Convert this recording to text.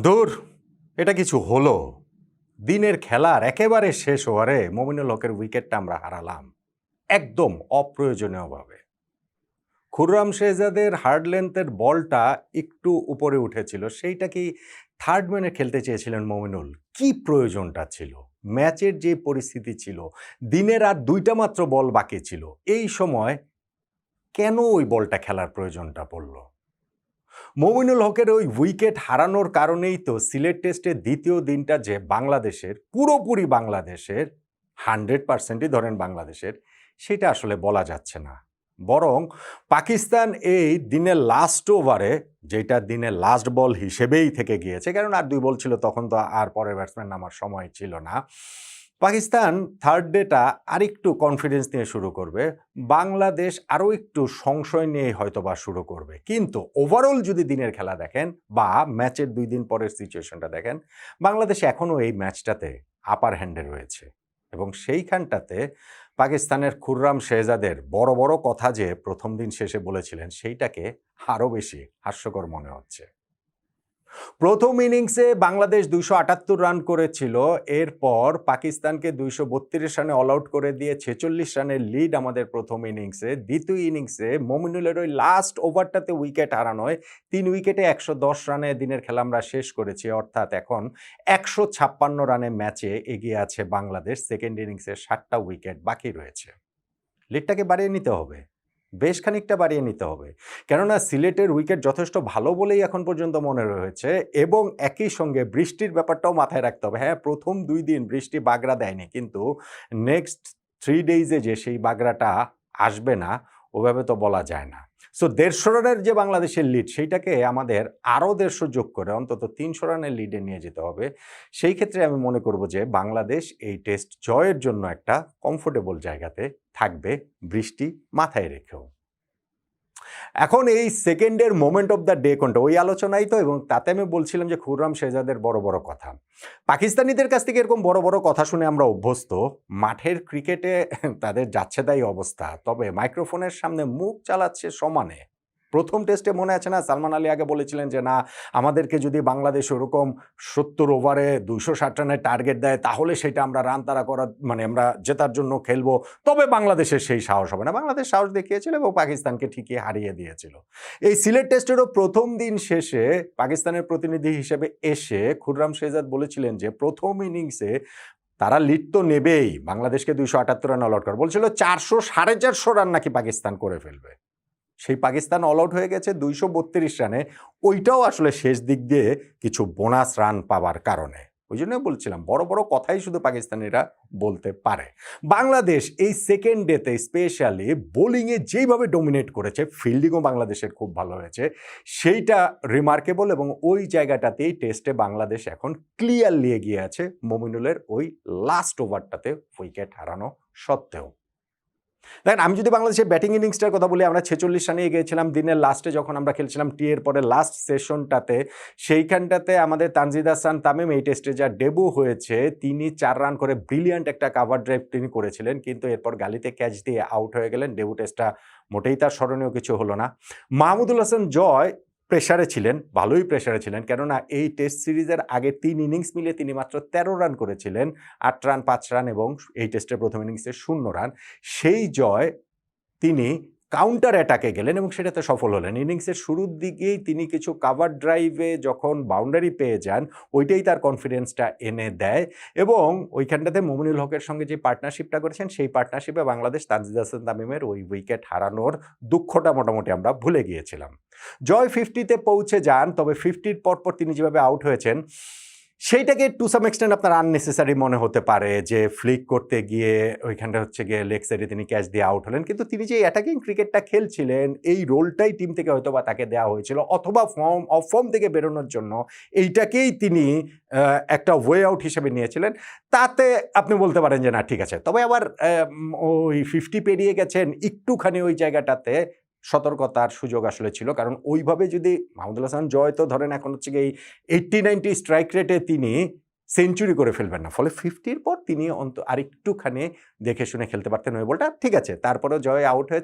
ধুর, এটা কিছু হলো। দিনের খেলার একেবারে শেষ ওভারে মমিনুল হকের উইকেটটা আমরা হারালাম একদম অপ্রয়োজনীয়ভাবে। খুররাম শেহজাদের হার্ড লেন্থের বলটা একটু উপরে উঠেছিল, সেইটা কি থার্ড ম্যানে খেলতে চেয়েছিলেন মমিনুল? কি প্রয়োজনটা ছিল? ম্যাচের যে পরিস্থিতি ছিল, দিনের আর দুইটা মাত্র বল বাকি ছিল, এই সময় কেন ওই বলটা খেলার প্রয়োজনটা পড়ল? মমিনুল হকের ওই উইকেট হারানোর কারণেই তো সিলেট টেস্টের দ্বিতীয় দিনটা যে বাংলাদেশের, পুরোপুরি বাংলাদেশের, 100%ই ধরেন বাংলাদেশের, সেটা আসলে বলা যাচ্ছে না। বরং পাকিস্তান এই দিনের লাস্ট ওভারে, যেটা দিনের লাস্ট বল হিসেবেই থেকে গিয়েছে, কারণ আর 2 বল ছিল, তখন তো আর পরের ব্যাটসম্যান নামার সময় ছিল না। পাকিস্তান থার্ড ডেটা আরেকটু কনফিডেন্স নিয়ে শুরু করবে, বাংলাদেশ আরও একটু সংশয় নিয়ে হয়তোবা শুরু করবে। কিন্তু ওভারঅল যদি দিনের খেলা দেখেন বা ম্যাচের 2 দিন পরের সিচুয়েশনটা দেখেন, বাংলাদেশ এখনও এই ম্যাচটাতে আপার হ্যান্ডে রয়েছে। এবং সেইখানটাতে পাকিস্তানের খুররাম শেহজাদের বড় বড় কথা যে প্রথম দিন শেষে বলেছিলেন, সেইটাকে আরও বেশি হাস্যকর মনে হচ্ছে। প্রথম ইনিংসে বাংলাদেশ 278 রান করেছিল, এরপর পাকিস্তানকে 232 রানে অল আউট করে দিয়ে 46 রানের লিড আমাদের প্রথম ইনিংসে। দ্বিতীয় ইনিংসে মমিনুলের ওই লাস্ট ওভারটাতে উইকেট হারানোয় 3 উইকেটে 110 রানে দিনের খেলা আমরা শেষ করেছি। অর্থাৎ এখন 156 রানে ম্যাচে এগিয়ে আছে বাংলাদেশ। সেকেন্ড ইনিংসে 7টা উইকেট বাকি রয়েছে। লিডটাকে বাড়িয়ে নিতে হবে, বেশ খানিকটা বাড়িয়ে নিতে হবে। কেননা সিলেটের উইকেট যথেষ্ট ভালো বলেই এখন পর্যন্ত মনে রয়েছে, এবং একই সঙ্গে বৃষ্টির ব্যাপারটাও মাথায় রাখতে হবে। হ্যাঁ, প্রথম 2 দিন বৃষ্টি বাগড়া দেয়নি, কিন্তু নেক্সট 3 ডেইজে যে সেই বাগড়াটা আসবে না, ওভাবে তো বলা যায় না। সো 150 রানের যে বাংলাদেশের লিড, সেইটাকে আমাদের আরও 150 যোগ করে অন্তত 300 রানের লিডে নিয়ে যেতে হবে। সেই ক্ষেত্রে আমি মনে করব যে বাংলাদেশ এই টেস্ট জয়ের জন্য একটা কমফোর্টেবল জায়গাতে থাকবে, বৃষ্টি মাথায় রেখেও। এখন এই সেকেন্ডের মোমেন্ট অফ দ্য ডে কোনটা, ওই আলোচনাই তো, এবং তাতে আমি বলছিলাম যে খুররাম শেহজাদের বড় বড় কথা। পাকিস্তানিদের কাছ থেকে এরকম বড় বড় কথা শুনে আমরা অভ্যস্ত। মাঠের ক্রিকেটে তাদের যাচ্ছে তাই অবস্থা, তবে মাইক্রোফোনের সামনে মুখ চালাচ্ছে সমানে। প্রথম টেস্টে মনে আছে না, সালমান আলী আগে বলেছিলেন যে না, আমাদেরকে যদি বাংলাদেশ ওরকম 70 ওভারে 260 রানের টার্গেট দেয়, তাহলে সেটা আমরা রান তাড়া করার, মানে আমরা জেতার জন্য খেলবো, তবে বাংলাদেশের সেই সাহস হবে না। বাংলাদেশ সাহস দেখিয়েছিল এবং পাকিস্তানকে ঠিকই হারিয়ে দিয়েছিল। এই সিলেট টেস্টেরও প্রথম দিন শেষে পাকিস্তানের প্রতিনিধি হিসেবে এসে খুররাম শেহজাদ বলেছিলেন যে প্রথম ইনিংসে তারা লিড তো নেবেই, বাংলাদেশকে 278 রান অল আউট করে, বলছিল 400 450 রান নাকি পাকিস্তান করে ফেলবে। সেই পাকিস্তান অল আউট হয়ে গেছে 232 রানে, ওইটাও আসলে শেষ দিক দিয়ে কিছু বোনাস রান পাওয়ার কারণে। ওই জন্য বলছিলাম, বড় বড় কথাই শুধু পাকিস্তানিরা বলতে পারে। বাংলাদেশ এই সেকেন্ড ডেতে স্পেশালি বোলিংয়ে যেইভাবে ডোমিনেট করেছে, ফিল্ডিংও বাংলাদেশের খুব ভালো হয়েছে, সেইটা রিমার্কেবল, এবং ওই জায়গাটাতেই টেস্টে বাংলাদেশ এখন ক্লিয়ারলি এগিয়ে আছে মমিনুলের ওই লাস্ট ওভারটাতে উইকেট হারানো সত্ত্বেও। দেখেন, আমি যদি বাংলাদেশের ব্যাটিং ইনিংসটার কথা বলি, আমরা 46 রানে এগিয়েছিলাম দিনের লাস্টে, যখন আমরা খেলছিলাম টি এর পরে লাস্ট সেশনটাতে। সেইখানটাতে আমাদের তানজিদ হাসান তামিম এই টেস্টে যা ডেবু হয়েছে, তিনি 4 রান করে ব্রিলিয়ান্ট একটা কাভার ড্রাইভ তিনি করেছিলেন, কিন্তু এরপর গালিতে ক্যাচ দিয়ে আউট হয়ে গেলেন। ডেবু টেস্টটা মোটেই তার স্মরণীয় কিছু হলো না। মাহমুদুল হাসান জয় প্রেসারে ছিলেন, ভালোই প্রেসারে ছিলেন, কেননা এই টেস্ট সিরিজের আগের 3 ইনিংস মিলিয়ে তিনি মাত্র 13 রান করেছিলেন, 8 রান 5 রান, এবং এই টেস্টের প্রথম ইনিংসে 0 রান। সেই জয় তিনি কাউন্টার অ্যাটাকে গেলেন এবং সেটাতে সফল হলেন। ইনিংসের শুরুর দিকেই তিনি কিছু কাভার ড্রাইভে যখন বাউন্ডারি পেয়ে যান, ওইটাই তার কনফিডেন্সটা এনে দেয়, এবং ওইখানটাতে মমিনুল হকের সঙ্গে যে পার্টনারশিপটা করেছেন, সেই পার্টনারশিপে বাংলাদেশ তানজিদ হাসান তামিমের ওই উইকেট হারানোর দুঃখটা মোটামুটি আমরা ভুলে গিয়েছিলাম। জয় 50-তে পৌঁছে যান, তবে 50-র পরপর তিনি যেভাবে আউট হয়েছেন, সেইটাকে টু সাম এক্সটেন্ট আপনার আননেসেসারি মনে হতে পারে, যে ফ্লিক করতে গিয়ে ওইখানটা হচ্ছে গিয়ে লেগ সাইডে তিনি ক্যাচ দিয়ে আউট হলেন, কিন্তু তিনি যে অ্যাটাকিং ক্রিকেটটা খেলছিলেন, এই রোলটাই টিম থেকে হয়তো বা তাকে দেওয়া হয়েছিল, অথবা অফ ফর্ম থেকে বেরোনোর জন্য এইটাকেই তিনি একটা ওয়ে আউট হিসেবে নিয়েছিলেন। তাতে আপনি বলতে পারেন যে না, ঠিক আছে। তবে আবার ওই 50 পেরিয়ে গেছেন, একটুখানি ওই জায়গাটাতে সতর্কতার সুযোগ আসলে ছিল, কারণ ওইভাবে যদি মাহমুদুল হাসান জয় তো ধরেন এখন হচ্ছে গিয়ে 80-90 স্ট্রাইক রেটে তিনি সেঞ্চুরি করে ফেলবেন না, ফলে 50-র পর তিনি আরেকটুখানি দেখে শুনে খেলতে পারতেন ওই বলটা, ঠিক আছে। তারপরেও জয় আউট হয়েছে।